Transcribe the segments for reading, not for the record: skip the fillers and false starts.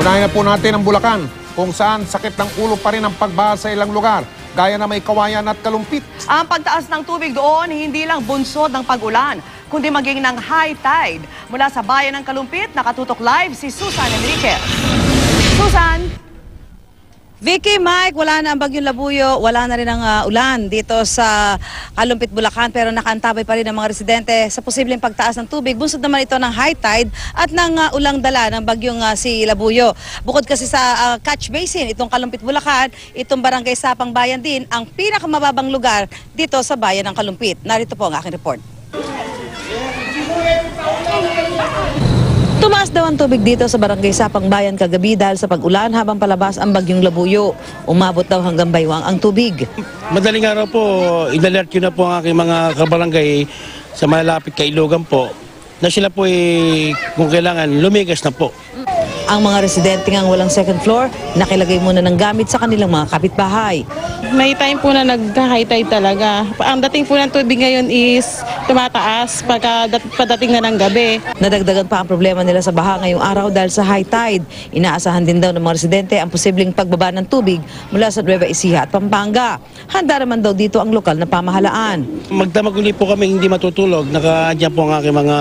Unahin na po natin ang Bulacan, kung saan sakit ng ulo pa rin ang pagbaha sa ilang lugar, gaya na may Kawayan at Kalumpit. Ang pagtaas ng tubig doon, hindi lang bunsod ng pag-ulan, kundi maging ng high tide. Mula sa bayan ng Kalumpit, nakatutok live si Susan Enriquez. Susan! Vicky, Mike, wala na ang bagyong Labuyo, wala na rin ang ulan dito sa Kalumpit, Bulacan, pero nakaantabay pa rin ang mga residente sa posibleng pagtaas ng tubig. Bunsod naman ito ng high tide at ng ulang dala ng bagyong si Labuyo. Bukod kasi sa catch basin, itong Kalumpit, Bulacan, itong barangay Sapang Bayan din ang pinakamababang lugar dito sa bayan ng Kalumpit. Narito po ang aking report. Tumaas daw ang tubig dito sa barangay Sapang Bayan kagabi dahil sa pag-ulan habang palabas ang bagyong Labuyo. Umabot daw hanggang baywang ang tubig. Madaling araw po, inalert ko na po ang aking mga kabarangay sa malapit kay Ilogan po na sila po kung kailangan lumigas na po. Ang mga residente ngang walang second floor, nakilagay muna ng gamit sa kanilang mga kapitbahay. May time po na nagka-high tide talaga. Ang dating po ng tubig ngayon is tumataas pagdating na ng gabi. Nadagdagan pa ang problema nila sa baha ngayong araw dahil sa high tide. Inaasahan din daw ng mga residente ang posibleng pagbaba ng tubig mula sa Nueva Ecija at Pampanga. Handa naman daw dito ang lokal na pamahalaan. Magdamag uli po kami hindi matutulog. Naka-adyan po ang aking mga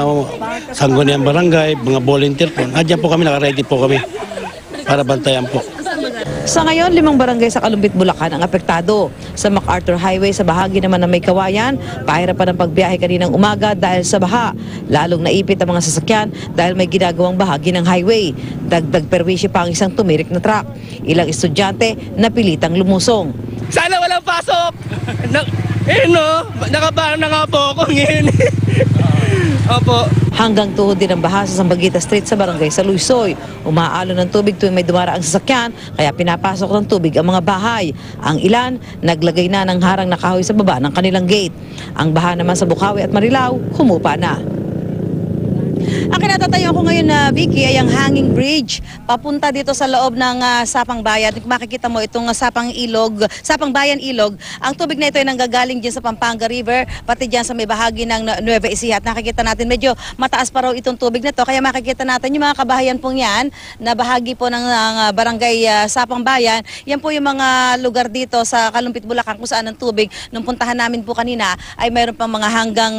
sangguniang barangay, mga volunteer po. Adyan po kami, naka-ready po kami para bantayan po. Sa ngayon, 5 barangay sa Kalumpit, Bulacan ang apektado. Sa MacArthur Highway, sa bahagi naman ng may Kawayan, pahirapan ang pagbiyahe kaninang umaga dahil sa baha. Lalong naipit ang mga sasakyan dahil may ginagawang bahagi ng highway. Dagdag perwisyo pa ang isang tumirik na truck. Ilang estudyante napilitang lumusong. Sana walang pasok! Nakabahan na nga po ako ngayon. Opo. Hanggang tuhod din ang baha sa Sambaguita Street sa barangay Saluisoy. Umaalo ng tubig tuwing may dumaraang sasakyan, kaya pinapasok ng tubig ang mga bahay. Ang ilan, naglagay na ng harang na kahoy sa baba ng kanilang gate. Ang baha naman sa Bukawi at Marilao, humupa na. Ang kinatatayo ko ngayon na Vicky ay ang hanging bridge papunta dito sa loob ng Sapang Bayan. Kung makikita mo itong Sapang Bayan Ilog, ang tubig na ito ay nanggagaling dyan sa Pampanga River, pati dyan sa may bahagi ng Nueva Ecija. At nakikita natin medyo mataas pa raw itong tubig na ito, kaya makikita natin yung mga kabahayan pong yan na bahagi po ng barangay Sapang Bayan. Yan po yung mga lugar dito sa Kalumpit, Bulacan kung saan ang tubig. Nung puntahan namin po kanina ay mayroon pang mga hanggang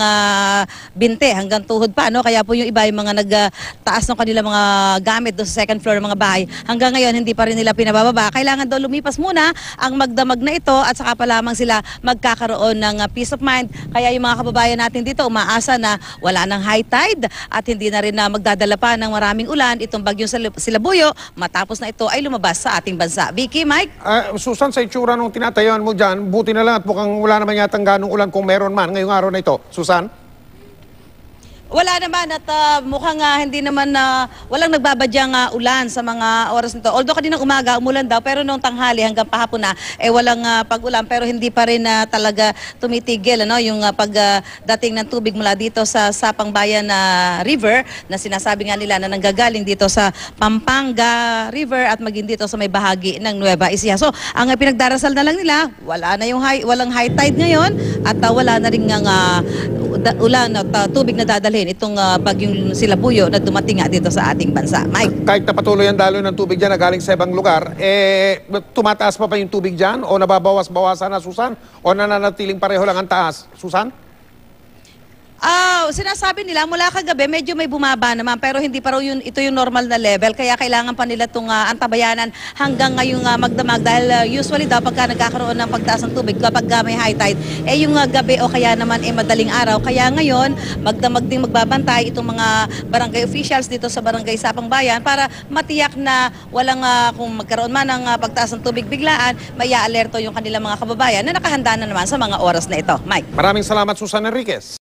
binte, hanggang tuhod pa. No? Kaya po yung iba yung mga nagtaas ng kanilang mga gamit doon sa second floor ng mga bahay. Hanggang ngayon, hindi pa rin nila pinabababa. Kailangan daw lumipas muna ang magdamag na ito at saka pa lamang sila magkakaroon ng peace of mind. Kaya yung mga kababayan natin dito, umaasa na wala ng high tide at hindi na rin na magdadala pa ng maraming ulan itong bagyong Labuyo matapos na ito ay lumabas sa ating bansa. Vicky, Mike? Susan, sa itsura nung tinatayuan mo dyan, buti na lang at mukhang wala naman yatang ganong ulan kung meron man ngayong araw na ito. Susan? Wala naman at mukhang hindi naman walang nagbabadyang ulan sa mga oras nito. Although kaninang umaga umulan daw pero noong tanghali hanggang pahapon na walang pag-ulan pero hindi pa rin talaga tumitigil yung pagdating ng tubig mula dito sa Sapang Bayan River na sinasabi nga nila na nanggagaling dito sa Pampanga River at maging dito sa may bahagi ng Nueva Ecija. So ang pinagdarasal na lang nila, walang high tide ngayon at wala na rin ulan at tubig na dadalhin itong bagyong Labuyo na dumating nga dito sa ating bansa. Mike? Kahit na patuloy ang daloy ng tubig dyan na galing sa ibang lugar, tumataas pa yung tubig dyan o nababawas-bawasan na, Susan? O nananatiling pareho lang ang taas? Susan? Sinasabi nila mula kagabi medyo may bumaba naman pero hindi pa raw ito yung normal na level kaya kailangan pa nila itong antabayanan hanggang ngayong magdamag dahil usually daw pagka nagkakaroon ng pagtaas ng tubig kapag may high tide yung gabi o kaya naman madaling araw kaya ngayon magdamag ding magbabantay itong mga barangay officials dito sa barangay Sapang Bayan para matiyak na walang kung magkaroon man ng pagtaas ng tubig biglaan may alerto yung kanilang mga kababayan na nakahanda na naman sa mga oras na ito. Mike? Maraming salamat, Susan Enriquez.